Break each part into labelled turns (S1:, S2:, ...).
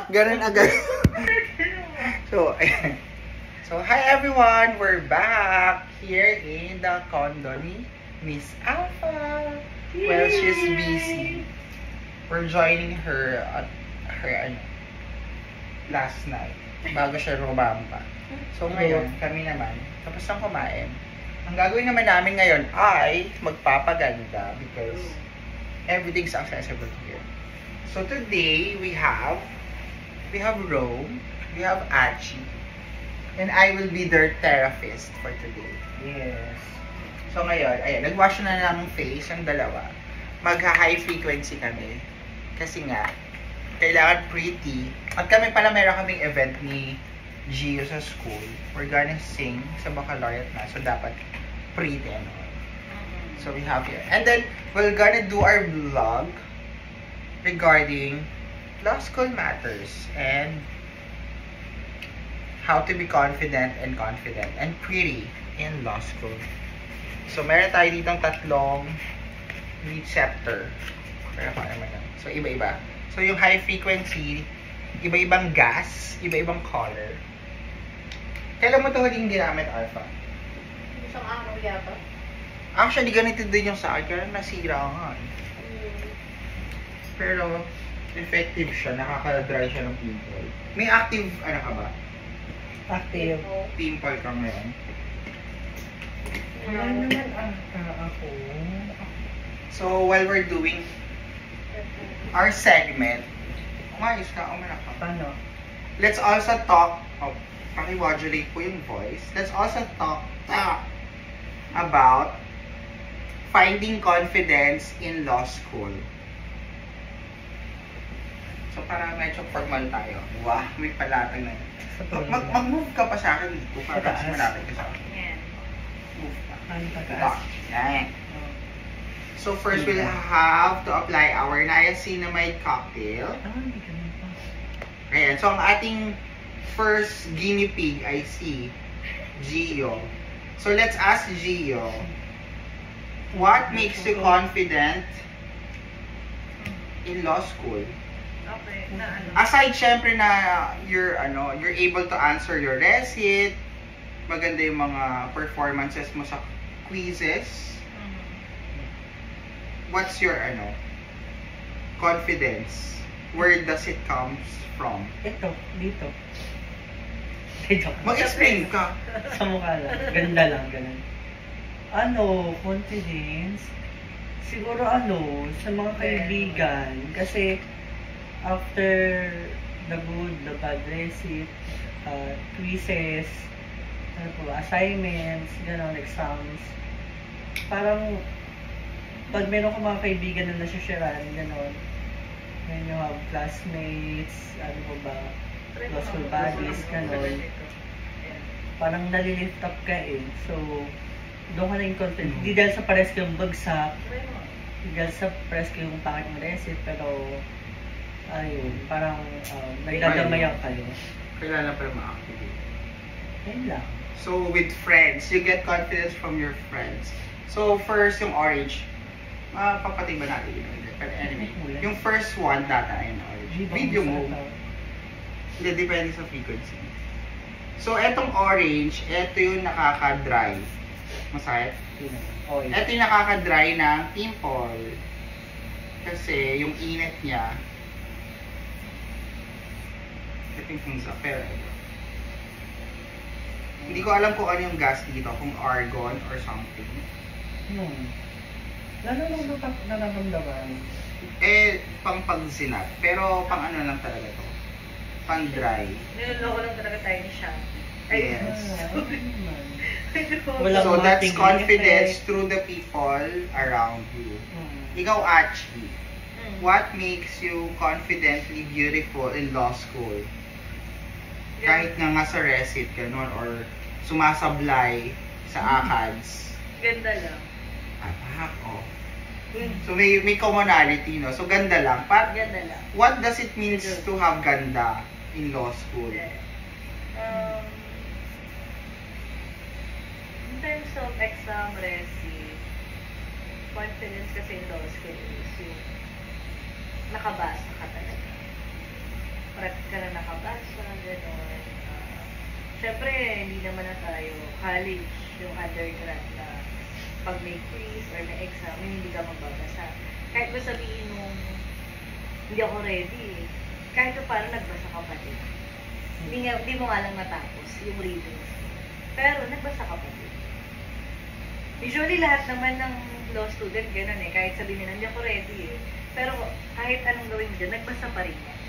S1: Ganun agad. So, ayan. So, hi everyone! We're back here in the condo ni Miss Alpha. Well, she's busy. We're joining her at her last night bago siya rumampa. So, ngayon, kami naman, tapos nang kumain. Ang gagawin naman namin ngayon ay magpapaganda because everything's accessible here. So, today, we have Rome, we have Achi, and I will be their therapist for today.
S2: Yes.
S1: So ngayon, ayan, nag-wash na ng face ang dalawa. Magha-high frequency kami. Kasi nga, kailangan pretty. At kami pala meron kaming event ni Gio sa school. We're gonna sing sa baccalaureate na. So dapat pretty and all. So we have here. And then, we're gonna do our vlog regarding law school matters and how to be confident and pretty in law school. So, meron tayo ditong tatlong receptor. Pero ako naman lang. So, iba-iba. So, yung high frequency, iba-ibang gas, iba-ibang color. Kailan mo ito huling ginamit, Alpha?
S3: Isang araw yata.
S1: Actually, ganito din yung sa akin. Kaya nasira nga. Pero, effective siya. Nakaka-dry siya ng pimple. May active, ano ka ba?
S2: Active.
S1: Pimple ka ngayon.
S2: Ano naman ako?
S1: So, while we're doing our segment, umayos ka, umanak ka.
S2: Paano?
S1: Let's also talk, paki-modulate po yung voice. Let's also talk about finding confidence in law school. So, para medyo formal tayo. Wow, may palatag na yun. Mag-move ka pa sa akin dito para mas malapit ka sa akin.
S3: Yan.
S1: Move ka.
S2: Ano pagkakas?
S1: Yan. So, first we'll have to apply our niacinamide cocktail.
S2: Hindi ka na pa.
S1: Ayan. So, ang ating first guinea pig ay si Gio. So, let's ask Gio, what makes you confident in law school?
S3: Okay, na ano?
S1: Aside syempre na you're able to answer your recit, maganda yung mga performances mo sa quizzes. What's your confidence? Where does it comes from?
S2: Ito, dito. Dito.
S1: Mag-explain ka.
S2: Sa mukha lang. Ganda lang, ganun. Confidence. Siguro sa mga kaibigan. Kasi, after the good, the bad recit, quizzes, assignments, gano'n, exams, parang, pag meron ka mga kaibigan na nasusyaran, gano'n, when you have classmates, law school buddies, gano'n, parang nalilift up ka eh. So, doon ka na yung confident. Hindi dahil sa pares kayong bagsak, hindi dahil sa pares kayong pangit ng recit, pero, ayun, parang nagdadamayan kayo.
S1: Kailangan pala ma-activate.
S2: Ayun lang.
S1: So, with friends, you get confidence from your friends. So, first, yung orange, mapapatay ba natin yun? But anyway, yung first one, data ay orange. Video mo. Hindi, depende sa frequency. So, etong orange, eto yung nakaka-dry. Masakit? Eto yung nakaka-dry ng pimple. Kasi, yung init niya, ito yung punsa, pero hindi ko alam kung ano yung gas dito, kung argon or something.
S2: Lalo lang nararamdaman.
S1: Pang pagsinat. Pero pang ano lang talaga to. Pang dry.
S3: Niloloko lang talaga tayo ni Sean.
S1: Yes.
S2: Walang
S1: So that's
S2: tingin
S1: confidence
S2: effect.
S1: through the people around you. Ikaw, Achi, what makes you confidently beautiful in law school? Kahit nga sa recit, gano'n, or sumasablay sa ACADS.
S3: Ganda lang.
S1: So may commonality, no? So ganda lang.
S3: Ganda lang.
S1: What does it mean to have ganda in law school?
S3: In terms of exam resi, confidence kasi in law school is yung nakabasa ka talaga. Prep ka na nakabasa, gano'n. Siyempre, hindi naman na tayo college, yung undergrad na pag may quiz or may exam, hindi ka magbabasa. Kahit ba sabihin nung hindi ako ready, kahit pa paano nagbasa ka pa din. Hindi mo nga lang natapos yung readings. Pero nagbasa ka pa din. Usually lahat naman ng law student gano'n kahit sabihin nila hindi ako ready Pero kahit anong gawin mo dyan, nagbasa pa rin yan.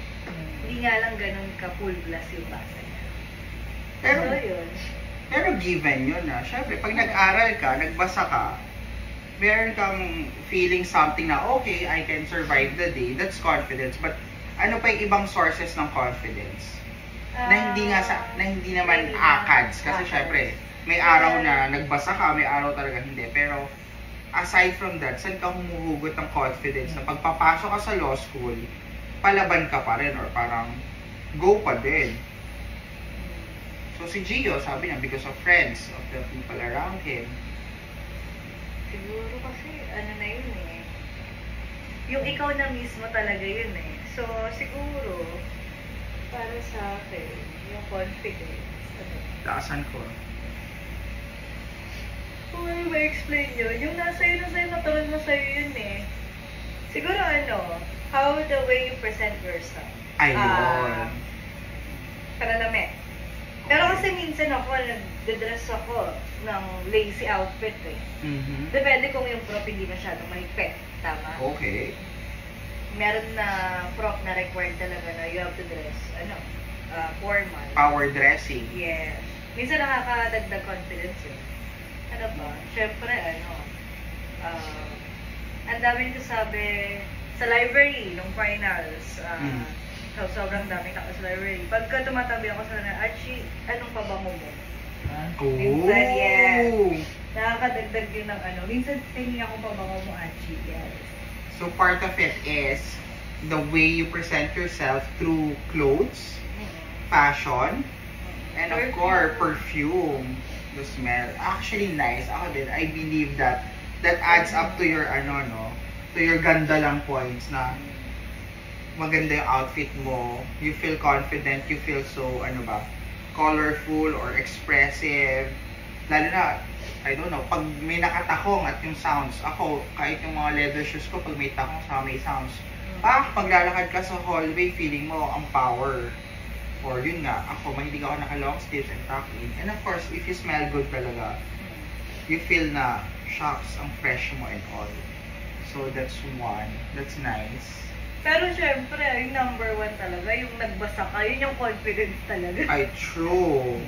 S3: Hindi nga lang gano'n ka full blast yung basa niya.
S1: Pero,
S3: so yun.
S1: Pero given yun syempre, pag nag-aral ka, nagbasa ka, meron kang feeling something na, okay, I can survive the day, that's confidence. But ano pa yung ibang sources ng confidence? Na hindi naman ACADS. Kasi syempre, may araw na nagbasa ka, may araw talaga hindi. Pero, aside from that, saan ka humuhugot ng confidence na pagpapasok ka sa law school, palaban ka pa rin or parang go pa din. So si Gio, sabi niya, because of friends, of the people around him.
S3: Siguro kasi, ano na yun yung ikaw na mismo talaga yun So, siguro, para sa akin, yung confidence,
S1: Taasan ko.
S3: Kung ano ma-explain yun, yung nasa yun, natural mo sa'yo yun Siguro how the way you present yourself.
S1: Ayun.
S3: Pananamit. Pero kasi minsan ako, nagdedress ako ng lazy outfit Depende kung yung prop hindi masyadong mahigpit. Tama?
S1: Okay.
S3: Meron na prop na required talaga na you have to dress, formal.
S1: Power dressing.
S3: Yes. Minsan nakakadagdag confidence yun. Siyempre, ang daming sabi sa library, nung finals, sobrang daming tao sa library. Pagka tumatabi ako sa kanila, Archie, anong pabango mo? Minsan, yes. Nakakadagdag yun ng minsan tingin ako pabango mo, Archie, yes.
S1: So part of it is the way you present yourself through clothes, fashion, and of course, perfume. The smell. Actually nice. Ako din, I believe that adds up to your to your ganda lang points na maganda yung outfit mo, you feel confident, you feel so colorful or expressive. Lalo na, I don't know, pag may nakatakong at yung sounds, ako, kahit yung mga leather shoes ko, pag may takong sa may sounds, paglalakad ka sa hallway, feeling mo ang power. Or yun nga, ako, mahilig ako naka-long sleeves and tuck in. And of course, if you smell good talaga, you feel na, shocks, ang fresh mo and all. So, that's one. That's nice.
S3: Pero syempre, yung number one talaga, yung nagbasa ka, yun yung confidence talaga.
S1: Ay, true.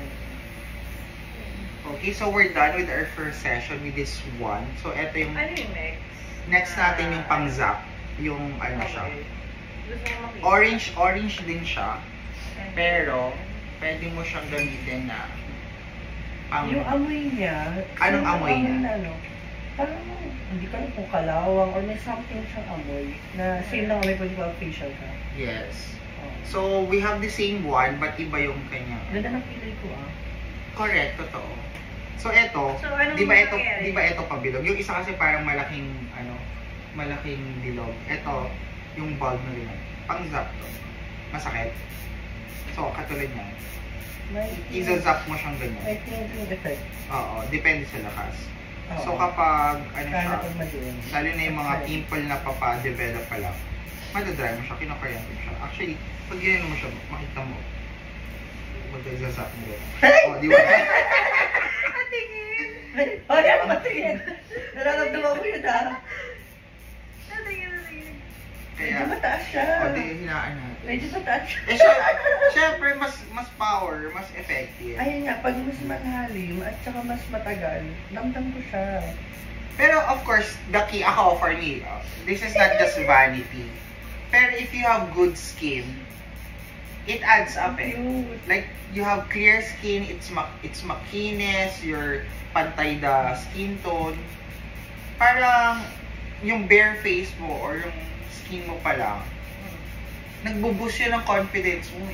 S1: Okay, so we're done with our first session with this one. So, eto yung...
S3: Ano yung next?
S1: Next natin yung pang-zap. Yung siya.
S3: Gusto mo makita?
S1: Orange din siya. Pero, pwede mo siyang gamitin na
S2: yung amoy niya.
S1: Anong amoy niya?
S2: Parang, hindi ka lang kung kalawang or may something siyang amoy na same lang amoy pwede ba facial ka.
S1: Yes. So, we have the same one, but iba yung kanya.
S2: Ganda ng pilay ko
S1: Correct, totoo. So, eto, di ba ito pabilog? Yung isa kasi parang malaking bilog. Eto, yung bulb na rin. Pang-zap to. Masakit. So, katulad niya. Iza-zap mo siyang ganyan.
S2: I think yung effect.
S1: Oo, depende sa lakas. So, kapag, siya, lalo na yung mga pimple na develop pa lang, madadry mo siya, kinakayan mo siya. Actually, pag ginano mo siya, makita mo. Mag-iza-zap mo rin. O, di ba?
S3: Matingin!
S2: Matingin! Nararamdaman ko yun
S3: Matingin.
S2: Medyo mataas siya.
S1: O, di hinaan natin.
S2: Medyo mataas siya.
S1: Syempre, mas power, mas effective.
S2: Ayun nga, pag mas malalim at saka mas matagal, damdam ko siya.
S1: Pero of course, the key, for me, this is not just vanity. Pero if you have good skin, it adds up Like, you have clear skin, it's makinis, your pantay the skin tone. Parang, yung bare face mo or yung skin mo pa lang, nagbuboost yun ng confidence mo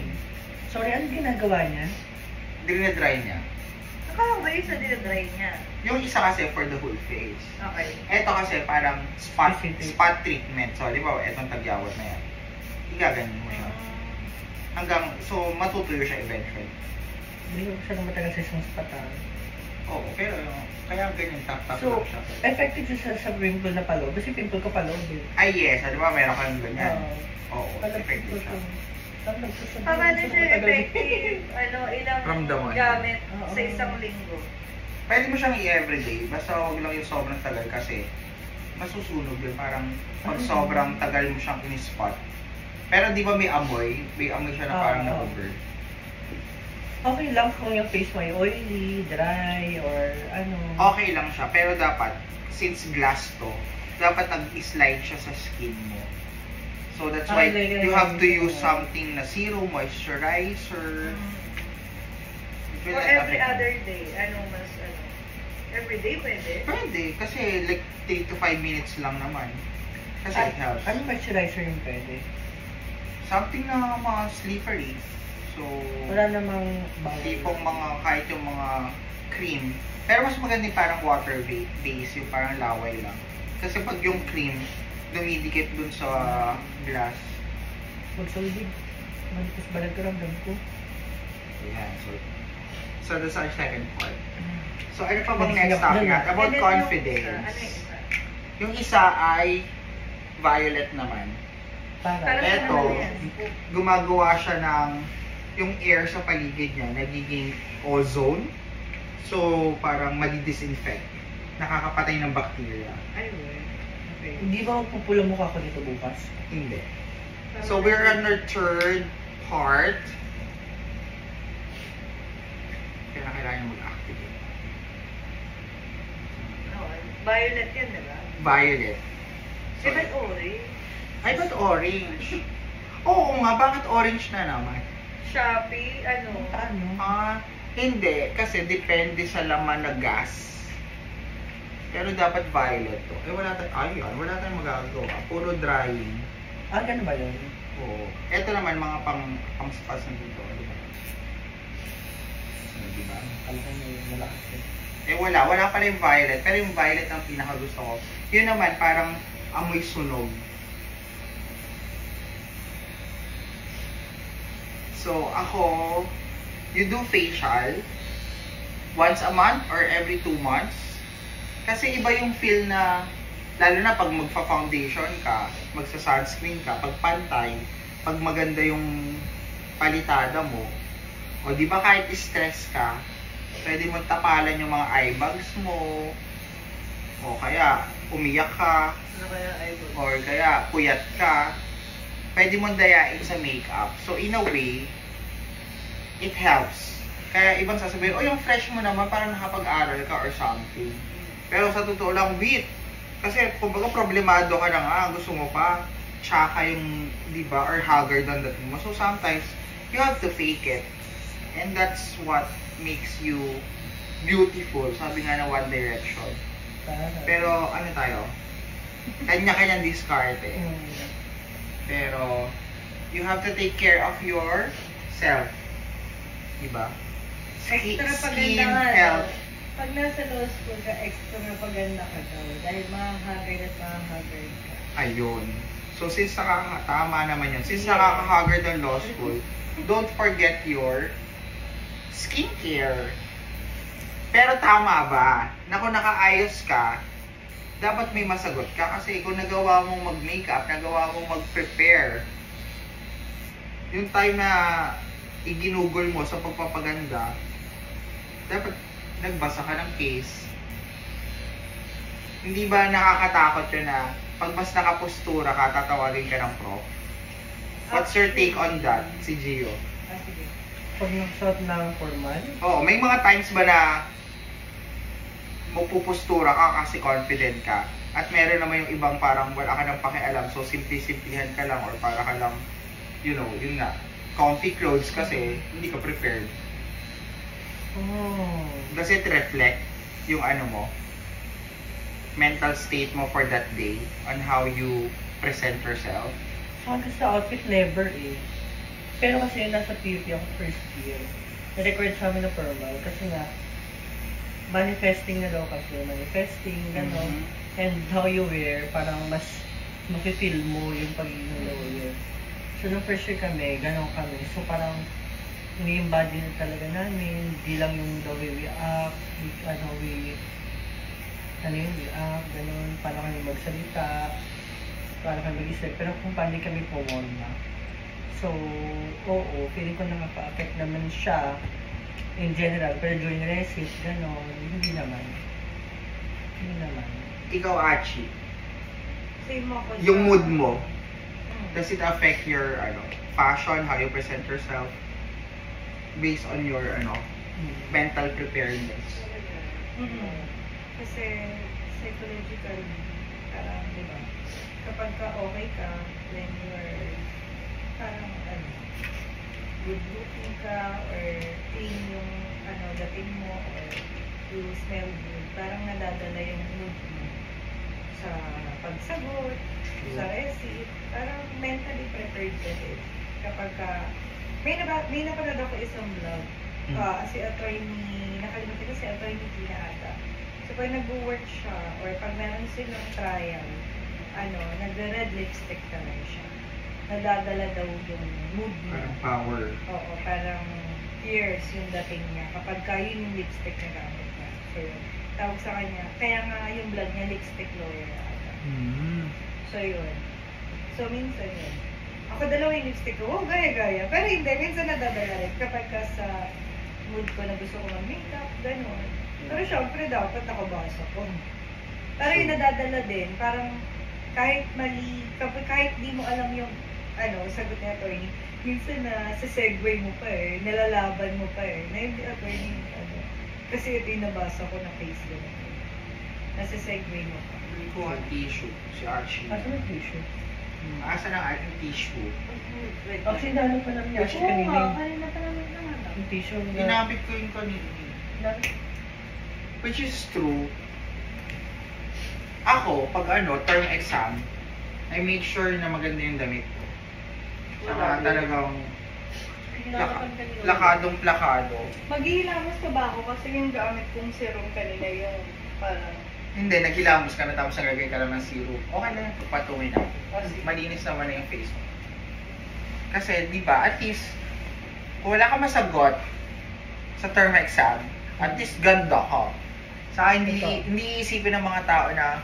S2: Sorry, ano ginagawa niya?
S1: Dinadry niya.
S3: Akala ba yun sa dinadry niya?
S1: Yung isa kasi for the whole face.
S3: Okay.
S1: Ito kasi parang spot treatment. So, di ba, etong tagyawat na yan. Igaganin mo siya. Hanggang, so matutuyo siya eventually.
S2: Hindi ko siya na matagal sa isang spatan.
S1: Oo, pero kaya ganyan, tap-tap
S2: So,
S1: lang siya.
S2: effective siya sa pimple na paloob. Kasi pimple ko paloob eh.
S1: Ay yes, di ba meron kang ganyan? Oo,
S2: Paloob
S1: effective
S2: ko.
S1: siya.
S3: Paano siya effective? Ilang
S1: Ramdaman.
S3: gamit
S2: Oo.
S3: sa isang linggo?
S1: Pwede mo siyang i-everyday, basta huwag lang yung sobrang tagal kasi masusunog yun. Parang pag sobrang tagal mo siyang in-spot. Pero di ba may amoy? May amoy siya na parang na-over.
S2: Okay lang kung yung face mo ay oily, dry, or ano.
S1: Okay lang siya, pero dapat, since glass to, dapat nag-slide siya sa skin mo. So that's why you have to use something na zero moisturizer.
S3: Or every other day? Every day pwede?
S1: Pwede, kasi like 3 to 5 minutes lang naman. Kasi it helps.
S2: Ano moisturizer yung pwede?
S1: Something na mga slippery. So,
S2: Wala namang
S1: tipong mga, kahit yung mga cream. Pero mas maganda yung parang water base, yung parang laway lang. Kasi pag yung cream, dumidikit dun sa glass.
S2: Magsuldig. Manipis balag ka ramdam ko.
S1: Ayan, so that's our second part. So, ano pa bang next topic natin? About confidence. Yung isa ay violet naman.
S2: Para.
S1: Eto, gumagawa siya ng yung air sa paligid niya, nagiging ozone. So, parang madi-disinfect. Nakakapatay ng bacteria.
S3: Ay, okay.
S2: Hindi ba magpupula mukha ko dito bukas?
S1: Hindi. So, we're on our third part. Kaya kailangan mag-activate.
S3: Violet yan, diba?
S1: Violet.
S3: Eh, ba't orange?
S1: Ay, ba't orange? Oo nga, bakit orange na naman?
S3: Shopee,
S2: Ano?
S1: Hindi. Kasi depende sa laman na gas. Pero dapat violet to. Eh, wala tayong magagawa. Puro drying.
S2: Ganun ba yun?
S1: Oo. Ito naman, mga pang-spas na dito. Diba?
S2: Alam ko may malakas eh.
S1: Eh, wala pala yung violet. Pero yung violet ang pinakagusto ko. Yun naman, parang amoy sunog. So, ako, you do facial once a month or every 2 months. Kasi iba yung feel na, lalo na pag magpa-foundation ka, magsa-sunscreen ka, pag pantay, pag maganda yung palitada mo, o di ba kahit stress ka, pwede mo tapalan yung mga eye bags mo, o kaya umiyak ka,
S3: Ano kaya eyeball?
S1: or kaya puyat ka, pwede mong dayain sa makeup. So, in a way, it helps. Kaya ibang sasabihin, yung fresh mo naman, parang nakapag-aral ka or something. Pero sa totoo lang, wait. Kasi, kumbaga, problemado ka na nga, gusto mo pa, tsaka yung, di ba, or haggard ang dating mo. So, sometimes, you have to fake it. And that's what makes you beautiful. Sabi nga na One Direction. Pero, ano tayo? Kanya-kanyang diskarte. Pero, you have to take care of yourself. Diba?
S3: Extra
S1: Skin
S3: paganda nga.
S1: health.
S3: Pag nasa law school ka, extra paganda ka daw. Dahil makahagard at makahagard ka.
S1: Ayun. So, since tama naman yun. Since nakaka-haggard ang law school, don't forget your skincare. Pero tama ba? Na kung nakaayos ka, dapat may masagot ka. Kasi kung nagawa mong mag-makeup, nagawa mong mag-prepare, yung time na iginugol mo sa pagpapaganda, dapat nagbasa ka ng case. Hindi ba nakakatakot yun na pag mas nakapostura ka, tatawagin ka ng prof? What's your take on that, si Gio?
S3: Sige.
S2: Pag nagsuot ng formal?
S1: Oo, may mga times ba na magpupustura ka kasi confident ka, at meron naman yung ibang parang wala ka nang pakialam, so simplihan ka lang, or para ka lang, you know, yun nga, comfy clothes kasi hindi ka prepared. Kasi it reflect yung ano mo, mental state mo for that day, on how you present yourself.
S2: Kasi sa outfit, never eh. Pero kasi nasa PUP ako first year. Na-record sa amin na formal kasi nga, manifesting na daw kasi, manifesting, gano'n. And how you wear, parang mas makifeel mo yung pagiging lawyer. So, nung first year kami, ganon kami. So, parang ini-embody na talaga namin. Di lang yung the way we act, we act, ganon. Paano kami magsalita, paano kami mag-isip. Pero kung paano kami pumorma. So, oo, feeling ko nakaka-affect naman siya in general. Pero during recit, ganon, hindi naman.
S1: Ikaw, Achi,
S3: Same ako
S1: yung
S3: sa-
S1: mood mo,
S3: Mm.
S1: does it affect your fashion, how you present yourself, based on your mental preparedness?
S3: Mm-mm. Kasi psychological, parang, di ba, kapag ka okay ka, when you're, parang, good looking ka, or clean yung, dating mo, or you smell good, parang nadadala yung mood mo sa pagsagot, sa receipt, parang mentally prepared ka din. Kapag ka, may napanood ako isang vlog, si attorney, nakalimutan ko si attorney Tina ata. So, pag nag-work siya, or pag meron silang trial, nagre-red lipstick talaga siya. Nadadala daw yung mood mo.
S1: Parang power.
S3: Oo, parang fierce yung dating niya. Kapag yun yung lipstick na gamit niya. So, yun. Tawag sa kanya. Kaya nga yung vlog niya, lipstick lawyer ata. So, yun. So, minsan yun. Ako dalawa yung lipstick ko. Oh, gaya-gaya. Pero hindi, minsan nadadala rin. Kapag ka sa mood ko na gusto ko mag-makeup, gano'n. Pero syempre dapat nakabasa ko. Pero yung nadadala din, parang kahit mali, kahit di mo alam yung sagot ni attorney, minsan sa segue mo pa nilalaban mo pa na hindi attorney, kasi ito yung nabasa ko na face gano'n. Nasa segue mo pa.
S1: Ko ang tissue, si Archie.
S2: Asa may tissue?
S1: Asa ng ating tissue?
S2: Actually, dahil pa namin
S3: Oo
S2: actually kanina
S3: nga, kanina pa naman naman.
S2: yung tissue na...
S1: Ginamit ko yung kanina. Which is true. Ako, pag term exam, I make sure na maganda yung damit ko. Saka talagang lakadong plakado.
S3: Maghihilamos ka ba ako kasi yung gamit kong serum kanina yung parang
S1: Hindi, naghilamos ka na tapos naglagay ka lang ng syrup. Okay na yung patungin natin. Malinis naman na yung face mo. Kasi, di ba, at least, kung wala ka masagot sa term exam, at least ganda ka. Saka hindi isipin ng mga tao na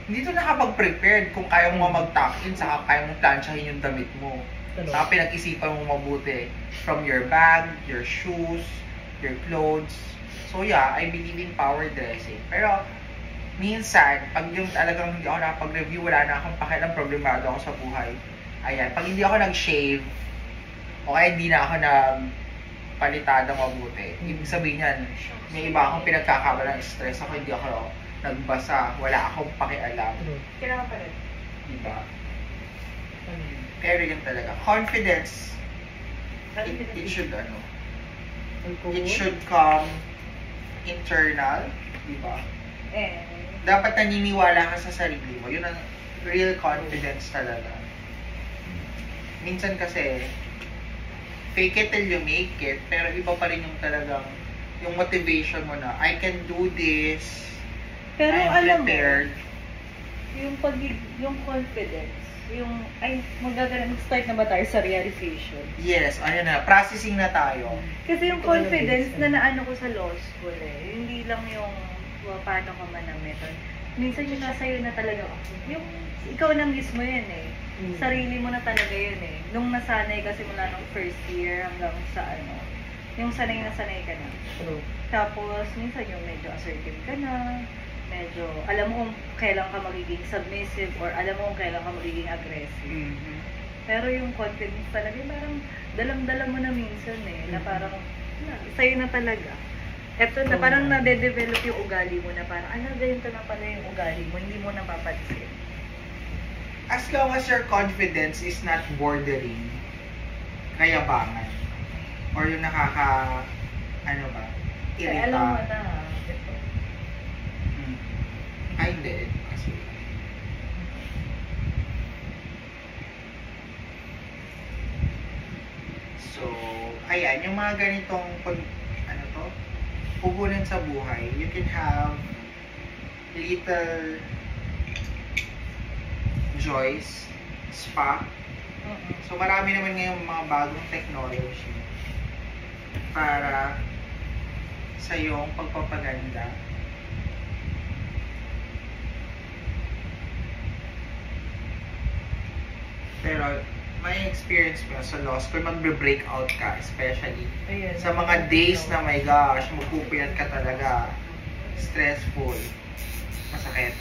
S1: hindi to nakapag-prepared kung kaya mo mag-tuck in, saka kaya mo plansyahin yung damit mo. Saka pinag-isipan mo mabuti from your bag, your shoes, your clothes. So yeah, I believe in power dressing. Pero minsan, pag yung talagang hindi ako nakapag-review, wala na akong pakialam, problemado ako sa buhay. Ayan, pag hindi ako nag-shave, o kaya hindi na ako nagpalitada mabuti, ibig sabihin yan, may iba akong pinagkakabalang stress ako, hindi ako nagbasa, wala akong pakialam.
S3: kailangan pa rin.
S1: Diba? Pero yun talaga. Confidence, it should it should come internal, diba? Dapat naniniwala ka sa sarili mo. Yun ang real confidence talaga. Minsan kasi, fake it till you make it, pero iba pa rin yung talagang, yung motivation mo na, I can do this,
S3: Pero
S1: I'm
S3: alam mo,
S1: prepared.
S3: yung confidence, mag-start na ba tayo sa realization?
S1: Yes, ayun na, processing na tayo.
S3: Kasi yung
S2: Ito na
S3: confidence
S2: lang,
S3: na naano ko sa law school hindi lang yung paano ka man ang method. Minsan yung nasa iyo na talaga, yung ikaw na mismo yun sarili mo na talaga yun Nung nasanay kasi mula nung first year hanggang sa yung sanay na sanay ka na.
S2: True.
S3: Tapos minsan yung medyo assertive ka na, medyo alam mo kung kailan ka magiging submissive or alam mo kung kailan ka magiging aggressive. Pero yung confidence talaga, parang dalam-dala mo na minsan na parang, sa'yo na talaga. Eto na, parang nade-develop yung ugali mo na parang, ganito na pala yung ugali mo, hindi mo napapansin.
S1: As long as your confidence is not bordering kayabangan or yung irita.
S3: Alam mo na, ito.
S1: Ay, hindi. Kasi, so, ayan, yung mga ganitong, puhunan sa buhay, you can have little joys, spa, So marami naman ngayon mga bagong technology para sa iyong pagpapaganda. Pero may experience mo sa law school, magbe-breakout ka, especially
S2: Ayan.
S1: sa mga days na my gosh, magpupuyat ka talaga. Stressful. Masakit.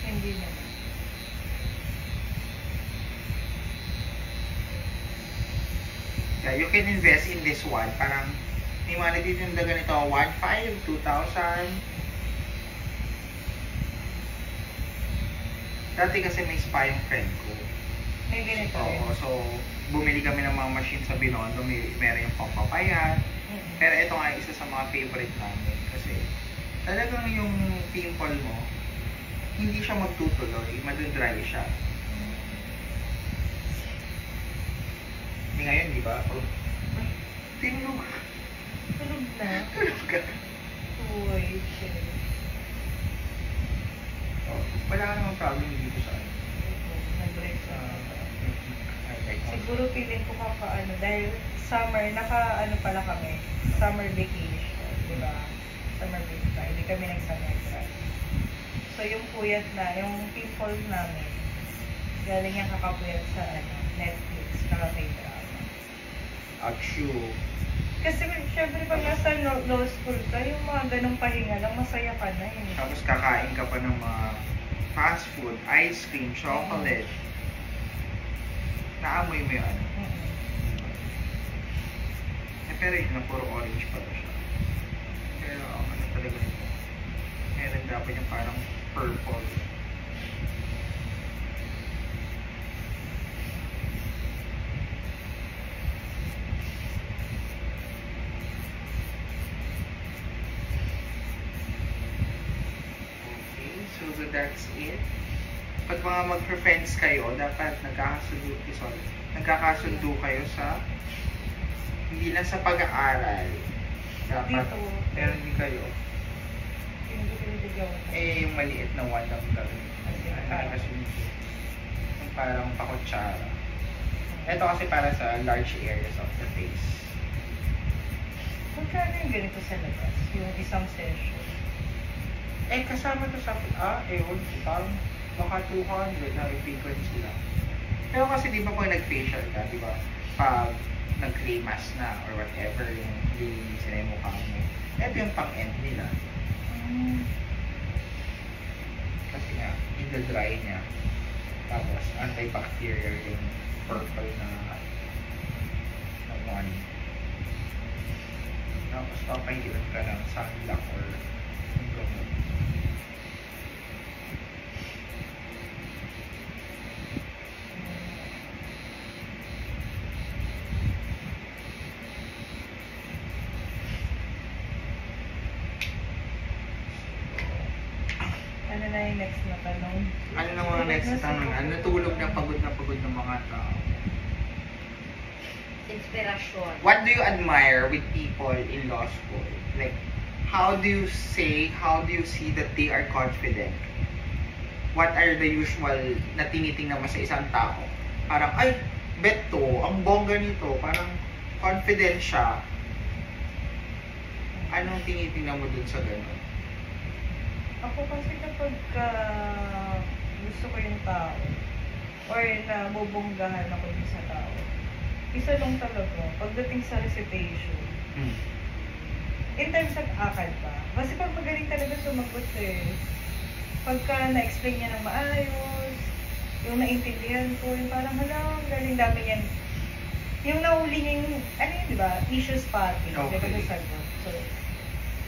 S3: Hindi naman.
S1: Yeah, you can invest in this one. Parang may mga nagtitinda ganito, 1,500, 2,000. Dati kasi may spa yung friend ko.
S3: May ganito rin.
S1: Oo, so bumili kami ng mga machine sa Binondo, meron yung pampapayat. Pero ito nga isa sa mga favorite namin kasi talagang yung pimple mo, hindi siya magtutuloy, madudry siya. Hindi ngayon, di ba? Oh. Tinulog.
S3: Tulog na.
S1: Tulog ka.
S3: Uy, shit.
S1: Oh, wala ka namang problem dito sa ano.
S3: Nag-break
S1: Sa...
S3: Siguro feeling ko kakaano, dahil summer, naka-ano pala kami, summer vacation, di ba? Summer break pa, hindi kami nag-summer class. So yung puyat na, yung people namin, galing yung kakapuyat sa ano, Netflix, kaka-drama.
S1: Achoo.
S3: Kasi syempre pag nasa law school ka, yung mga ganong pahinga lang, masaya ka na eh.
S1: Tapos kakain ka pa ng mga fast food, ice cream, chocolate. Naamoy mo yun. Pero yun na, puro orange pala siya. Pero ano talaga nito. Meron dapat yung parang purple. Okay, so that's it. Pag mga mag-friends kayo, dapat nagkakasundo kayo sa hindi lang sa pag-aaral. Dapat,
S3: Dito.
S1: pero hindi kayo.
S3: Hindi ko niligaw.
S1: Yung maliit na one lang gawin. Nakakasundo. Yung parang pakutsara. Ito kasi para sa large areas of the face.
S3: Magkano yung ganito sa labas? Yung isang session?
S1: Kasama to sa, parang baka 200 na frequency lang. Pero kasi di ba kung nag-facial ka, di ba? Pag nag-clay mask na or whatever yung lilinisin na yung mukha mo. Ito yung pang-end nila. Kasi nga, i-dry niya. Tapos, antibacterial yung purple na one. Tapos, papahiran ka ng sunblock or yung gamot.
S3: Ano na yung next na tanong?
S1: Ano na mga next tanong? Ano natulog na pagod ng mga tao?
S3: Inspirasyon.
S1: What do you admire with people in law school? Like, how do you see that they are confident? What are the usual na tinitingnan mo sa isang tao? Parang, ay, bet to, ang bongga nito, parang confident siya. Anong tinitingnan mo dun sa ganun?
S3: Ako kasi kapag gusto ko yung tao, or nabubonggahan ako din sa tao, isa lang talaga, pagdating sa recitation, in terms of akal pa, kasi pag magaling talaga sumagot pagka na-explain niya ng maayos, yung naintindihan ko, yung parang halang, galing dami yan. Yung nahuli niya yung, ano yun, di ba? Issues spotting.
S1: Okay.
S3: Diba nasagot? So,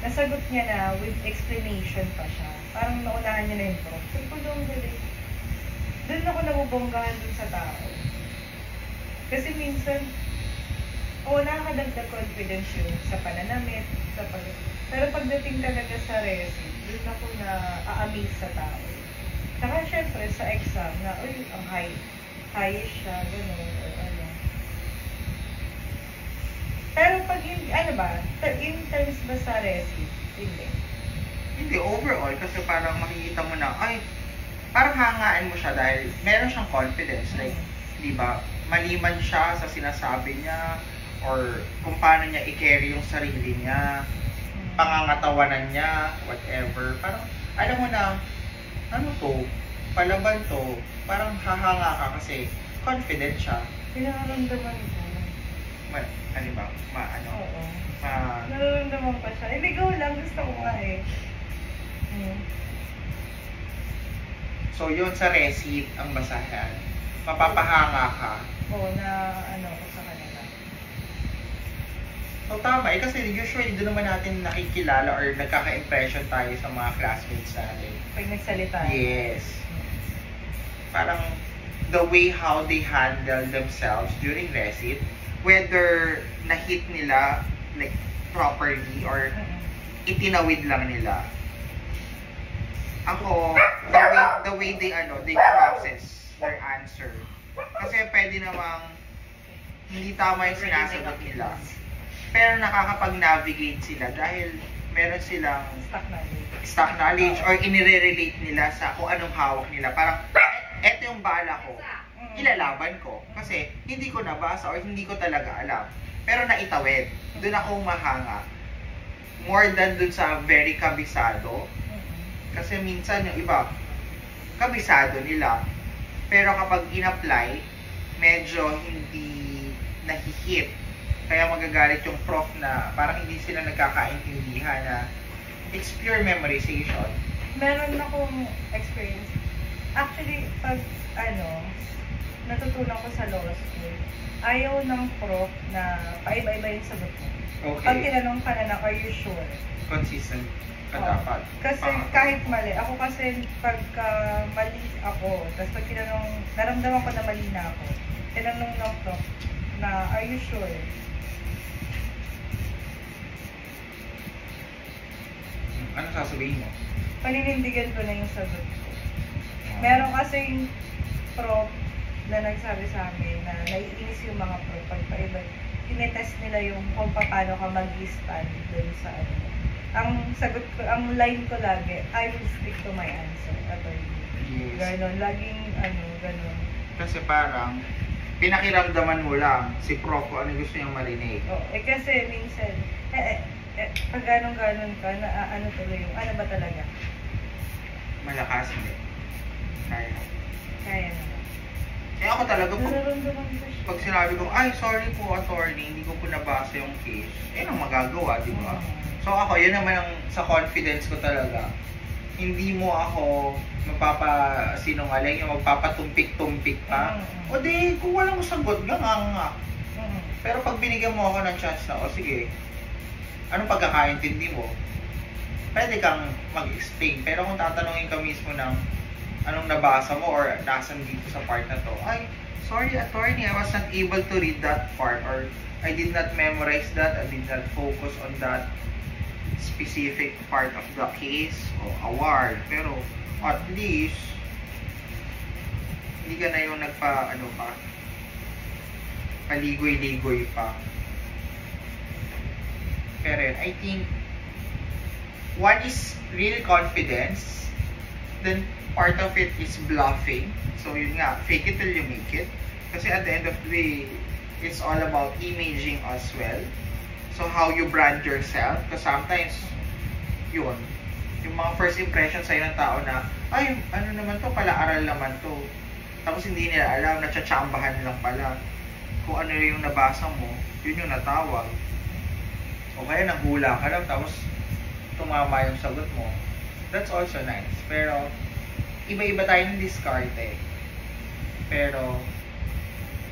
S3: nasagot niya na with explanation pa siya. Parang naunahan niya na yung proof. Sabi ko doon galing. Doon ako nabubonggahan dun sa tao. Kasi minsan, nakakadagdag confidence yun sa pananamit, pero pagdating talaga sa resi, doon ako na-amaze sa tao. Saka syempre sa exam na, uy, ang high siya, gano'n, or ano. Pero pag in terms ba sa resi, hindi.
S1: Hindi, overall, kasi parang makikita mo na, ay, parang hangaan mo siya dahil meron siyang confidence. Like, di ba, mali man siya sa sinasabi niya or kung paano niya i-carry yung sarili niya, pangangatawanan niya, whatever. Parang, alam mo na, ano to, palaban to, parang hahanga ka kasi confident siya.
S2: Pinaramdaman ko.
S1: Ano ba?
S2: Oo. Nararamdaman pa siya. Iligaw lang, gusto ko nga eh.
S1: So, yun sa receipt ang basahan. Mapapahanga ka.
S2: Oo, na ano ko sa kanila.
S1: So, tama eh. Kasi usually, doon naman natin nakikilala or nagkaka-impression tayo sa mga classmates natin.
S2: Pag nagsalita.
S1: Yes. Parang the way how they handle themselves during receipt, whether na-hit nila like properly or itinawid lang nila. Ako, the way they process their answer. Kasi pwede namang hindi tama yung sinasagot nila. Pero nakakapag-navigate sila dahil meron silang stock knowledge or inire-relate nila sa kung anong hawak nila. Parang, eto yung bala ko, ilalaban ko. Kasi hindi ko nabasa or hindi ko talaga alam. Pero naitawid. Doon ako mahanga. More than dun sa very kabisado. Kasi minsan yung iba, kabisado nila. Pero kapag in-apply, medyo hindi nahihit. Kaya magagalit yung prof na parang hindi sila nagkakaintindihan na it's pure memorization.
S2: Meron akong experience. Actually, pag natutunan ko sa law school, ayaw ng prof na paiba-iba yung sagot mo.
S1: Okay.
S2: Pag tinanong ka na are you sure?
S1: Consistent ka dapat.
S2: Kasi kahit mali, ako kasi pagka mali ako, tapos pag tinanong, naramdaman ko na mali na ako, tinanong ng prof na are you sure?
S1: Ano sasabihin mo?
S2: Paninindigan ko na yung sagot ko. Meron kasing prof na nagsabi sa amin na naiinis yung mga prof pag paiba. Tinetest nila yung kung paano ka mag-stand dun sa ano. Ang sagot ko, ang line ko lagi, I will stick to my answer.
S1: Yes.
S2: Ganon, laging ganon.
S1: Kasi parang, pinakiramdaman mo lang si prof kung ano gusto niyang marinig.
S2: Kasi minsan, pag ganon-ganon ka, na tuloy yung, ano ba talaga?
S1: Malakas hindi.
S2: Kaya naman.
S1: Eh ako talaga,
S2: Nararamdaman ko siya.
S1: pag sinabi ko, ay sorry po attorney, hindi ko po nabasa yung case, ang magagawa, di ba? So ako, yun naman ang sa confidence ko talaga. Hindi mo ako magpapasinungaling, yung magpapatumpik-tumpik pa. O di, kung walang sagot, nga. Pero pag binigyan mo ako ng chance na, sige, anong pagkakaintindi mo? Pwede kang mag-explain. Pero kung tatanungin ka mismo ng anong nabasa mo or nasan dito sa part na to, ay, sorry attorney, I was not able to read that part or I did not memorize that, I did not focus on that specific part of the case o award. Pero at least hindi ka na yung paligoy-ligoy pa. Pero I think one is real confidence, then part of it is bluffing. So yun nga, fake it till you make it. Kasi at the end of the day, it's all about imaging as well. So how you brand yourself. Because sometimes, yun, yung mga first impression sa'yo ng tao na, ay, ano naman to, pala-aral naman to. Tapos hindi nila alam, natsatsambahan lang pala. Kung ano yung nabasa mo, yun yung natawag. O kaya naghula ka lang, tapos tumama yung sagot mo. That's also nice. Pero, iba-iba tayo ng diskarte. Pero,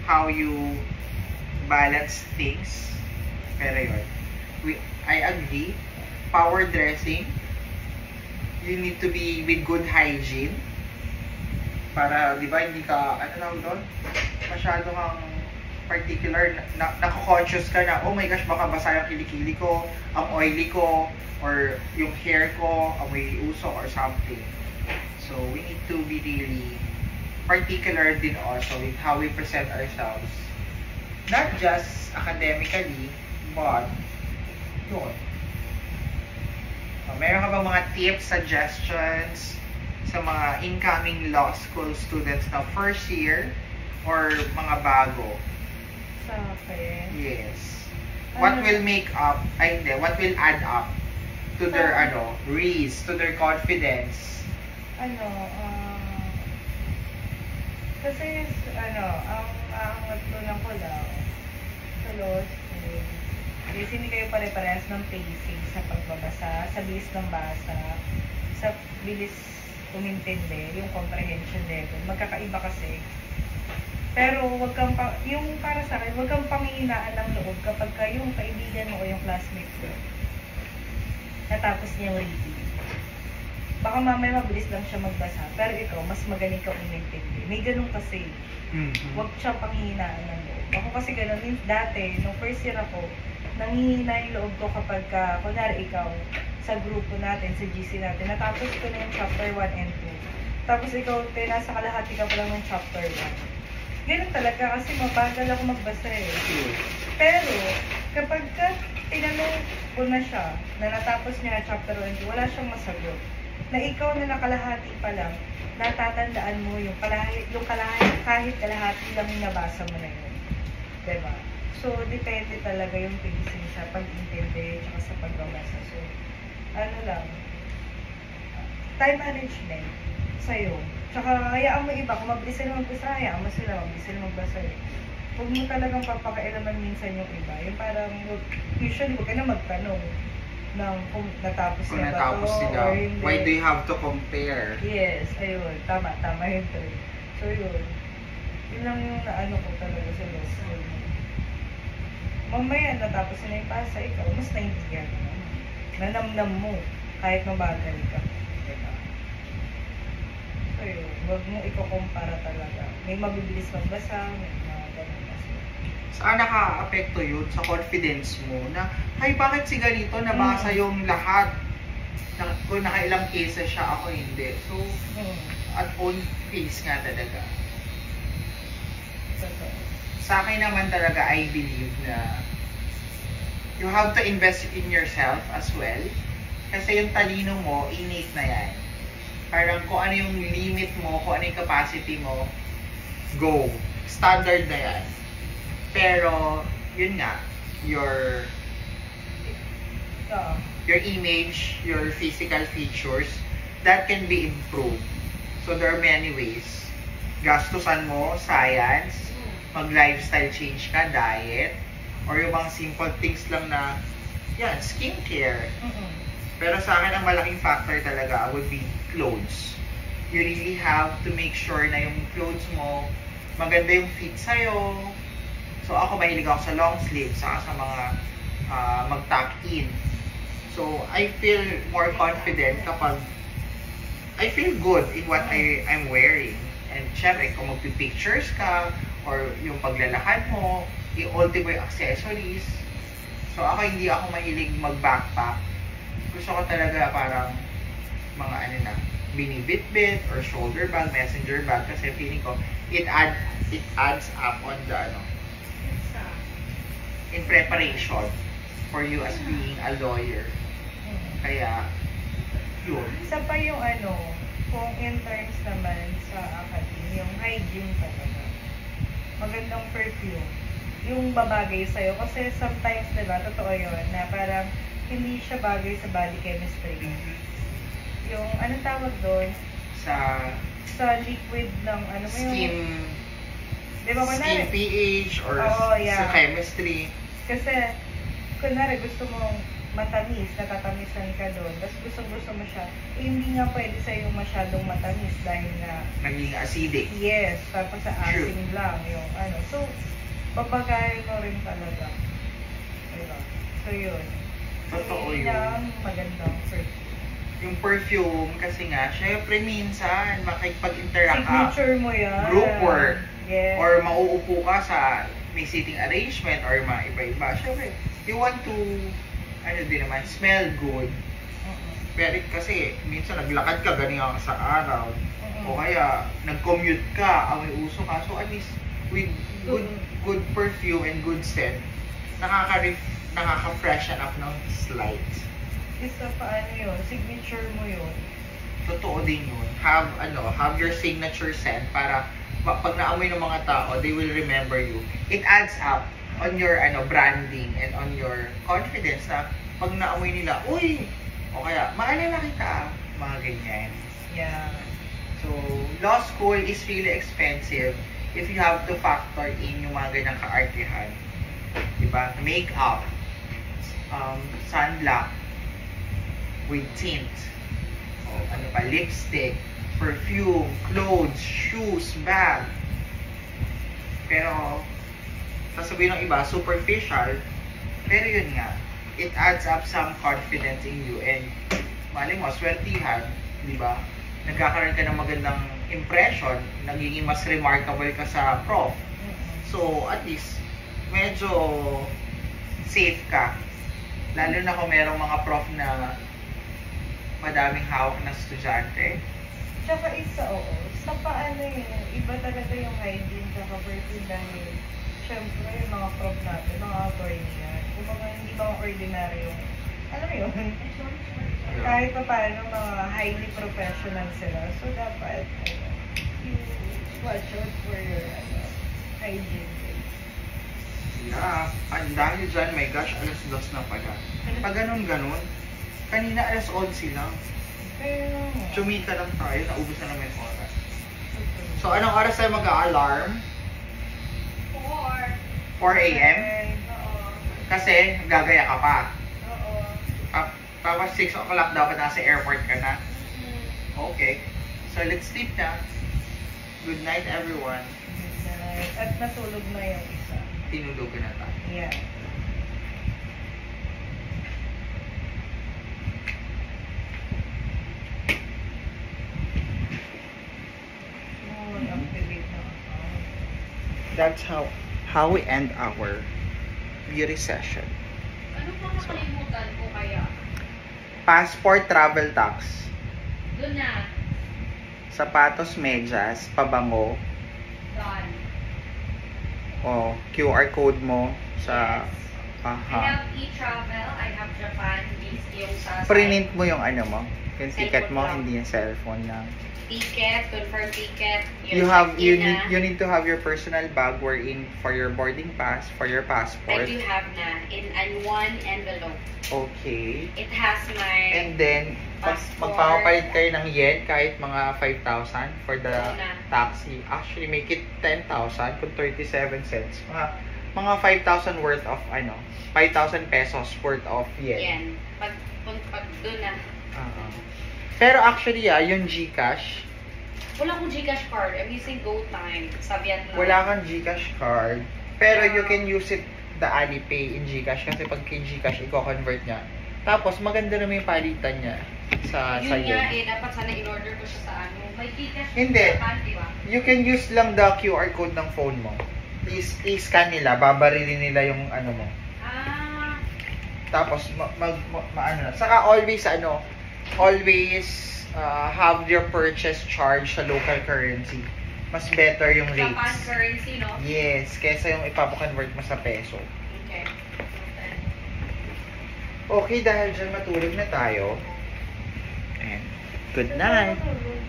S1: how you balance things, pero yun. I agree. Power dressing, you need to be with good hygiene. Para, di ba, hindi ka, ano lang doon? Masyado kang particular, nako-conscious ka na, oh my gosh, baka basa yung kilikili ko, ang oily ko, or yung hair ko, amoy usok or something. So, we need to be really particular din also with how we present ourselves. Not just academically, but yun. So, meron ka ba mga tips, suggestions sa mga incoming law school students na first year or mga bago?
S3: Sa akin.
S1: Yes. What will make up, what will add up to their, raise, to their confidence?
S3: Kasi, ang natutunan ko lang, sa law school, is hindi kayo pare-parehas ng pacing sa pagbabasa, sa bilis ng basa, sa bilis umintindi, yung comprehension level. Magkakaiba kasi. Pero yung para sa akin, wag kang panghihinaan ng loob kapag yung kaibigan mo o yung classmate mo natapos niya yung reading. Baka mamaya mabilis lang siya magbasa, pero ikaw, mas magaling ka umintindi. May ganun kasi. Wag siya panghihinaan ng loob. Ako kasi ganun, dati, nung first year ako, nanghihina yung loob ko kapag, kunwari ikaw, sa grupo natin, sa GC natin, natapos ko na yung chapter 1 and 2. Tapos ikaw, nasa kalahati ka pa lang ng chapter 1. Ganun talaga kasi mabagal ako magbasa eh. Pero, kapag tinanong ko na siya, na natapos niya chapter 1 and 2, wala siyang masagot. Na ikaw na nakalahati pa lang, natatandaan mo yung kahit kalahati lang yung nabasa mo na yun. Diba? So, depende talaga yung pacing sa pag-intindi at sa pagbabasa. So, time management sa'yo. Tsaka, hayaan mo iba, kung mabilis sila magbasa, hayaan mo sila, mabilis sila magbasa. Huwag mo talagang papakailaman minsan yung iba. Yung parang, usually, huwag ka na magtanong ng kung natapos na ba to, or hindi.
S1: Why do you have to compare?
S3: Yes, ayun. Tama yun. So, yun. Yun lang yung naano ko talaga sa law school. Mamaya, natapos na yung pasa, ikaw, mas naintindihan mo. Nanamnam mo, kahit mabagal ka. Diba? So, yun. Huwag mo ikukumpara talaga. May mabibilis magbasa, may mga ganun kasi.
S1: Saan naka-apekto yun sa confidence mo na, ay, bakit si ganito nabasa yung lahat? Kung nakailang cases siya, ako hindi. So, at own pace nga talaga. Sa akin naman talaga, I believe na you have to invest in yourself as well. Kasi yung talino mo, innate na yan. Parang kung ano yung limit mo, kung ano yung capacity mo, go. Standard na yan. Pero, yun nga, your image, your physical features, that can be improved. So, there are many ways. Gastusan mo, science, mag-lifestyle change ka, diet, or yung mga simple things lang na, yan, skincare. Pero sa akin, ang malaking factor talaga would be clothes. You really have to make sure na yung clothes mo, maganda yung fit sa'yo. So ako, mahilig ako sa long sleeve, saka sa mga mag-tuck-in. So I feel more confident kapag I feel good in what I'm wearing. And syempre, kung magpipictures ka, or yung paglalakad mo, i-alter mo yung accessories. So ako, hindi ako mahilig mag-backpack. Gusto ko talaga parang mga binibitbit or shoulder bag, messenger bag, kasi feeling ko it adds up on the in preparation for you as being a lawyer. Kaya yun.
S3: Isa pa yung kung in terms naman sa academy, yung hygiene talaga. Magandang perfume. Yung babagay sa'yo. Kasi sometimes, diba, totoo yun, na parang hindi siya bagay sa body chemistry. Yung, anong tawag doon? Sa liquid ng,
S1: skin,
S3: diba,
S1: skin pH or sa chemistry.
S3: Kasi, kunwari, gusto mong matamis, natatamisan ka doon, tapos gusto mo siya, hindi nga pwede sa'yo masyadong matamis dahil na
S1: naging acidic.
S3: Yes, tapos sa asin lang yung So, babagayin mo rin talaga. Diba? So, yun.
S1: Totoo yun.
S3: Yung magandang perfume.
S1: Yung perfume, kasi nga, syempre minsan, makikipag-interact ka.
S3: Signature mo yan.
S1: Group work.
S3: Yes.
S1: Or mauupo ka sa may seating arrangement or mga iba-iba. Syempre, you want to, din naman, smell good. Pero kasi, minsan naglakad ka, ganyan ka sa araw. O kaya, nag-commute ka, amoy uso ka. So, at least, with good perfume and good scent, nakaka-freshen up ng slight.
S3: Isa pa yun, signature mo yun.
S1: Totoo din yun. Have your signature scent para pag naamoy ng mga tao, they will remember you. It adds up on your branding and on your confidence na pag naamoy nila, uy, o kaya, maalala kita, mga ganyan.
S2: Yeah.
S1: So, law school is really expensive if you have to factor in yung mga ganyang kaartihan. Diba? Makeup, sunblock, with tint, lipstick, perfume, clothes, shoes, bag. Pero, sasabihin ng iba, superficial, pero yun nga, it adds up some confidence in you and mali mo, swertihan, di ba? Nagkakaroon ka ng magandang impression, nagiging mas remarkable ka sa prof. So, at least, medyo safe ka. Lalo na kung merong mga prof na madaming hawak na estudyante.
S3: Tsaka isa, oo. Sa paano yun, iba talaga yung hygiene sa virtue dahil syempre yung mga prof natin, mga attorney yan. Kung mga hindi mga ordinary yung, alam mo yun, kahit pa paano mga highly professional sila. So dapat, you watch out for your hygiene.
S1: Yeah. Ang dahil dyan, my gosh, alas 2 na pala. Pag ganun-ganun, kanina alas 11 lang.
S3: Pero,
S1: Chumika lang tayo, naubos na naman yung oras. So, anong oras tayo mag-a-alarm? 4 a.m.?
S3: Oo.
S1: Kasi, gagaya ka pa.
S3: Oo.
S1: Tapos 6 o'clock dapat nasa airport ka na. Okay. So, let's sleep na. Good night, everyone.
S3: Good night. At natulog na yung isa.
S1: Tinulugan na tayo.
S3: Yeah. Activate na account.
S1: That's how we end our beauty session.
S4: Ano pang nakalimutan ko kaya?
S1: Passport, travel tax,
S4: Doon na.
S1: sapatos, medyas, pabango,
S4: Done.
S1: o QR code mo sa
S4: I have e-travel, I have Japan, yung sa
S1: print mo yung mo, yung ticket mo,
S4: Cellphone lang.
S1: hindi yung cellphone lang.
S4: ticket, confirm ticket.
S1: You need to have your personal bag wherein for your boarding pass, for your
S4: I
S1: passport.
S4: do have na in one envelope.
S1: Okay.
S4: It has my
S1: And then,
S4: passport.
S1: magpapapalit kayo ng yen kahit mga 5,000 for the
S4: Oo na.
S1: taxi. Actually, make it 10,000 kung 37 cents. Mga 5,000 worth of 5,000 pesos worth of yen.
S4: yen. Pag doon na.
S1: Pero actually, yung GCash,
S4: Wala akong Gcash card. I'm using GoTime sa Vietnam.
S1: wala kang GCash card. Pero you can use it, the Alipay in GCash kasi pag kay GCash, i-convert niya. Tapos, maganda naman yung palitan niya sa
S4: Yun nga
S1: yen.
S4: dapat sana in-order ko siya sa May Gcash
S1: Hindi.
S4: Japan, di ba?
S1: You can use lang the QR code ng phone mo. I-scan nila, babarilin nila yung mo.
S4: Ah,
S1: Tapos, Saka always, have your purchase charge sa local currency. Mas better yung
S4: Japan
S1: rates.
S4: currency, no?
S1: Yes, kesa yung ipapakonvert mo sa peso.
S4: Okay.
S1: Okay, dahil dyan matulog na tayo. And good night.
S3: Tulog.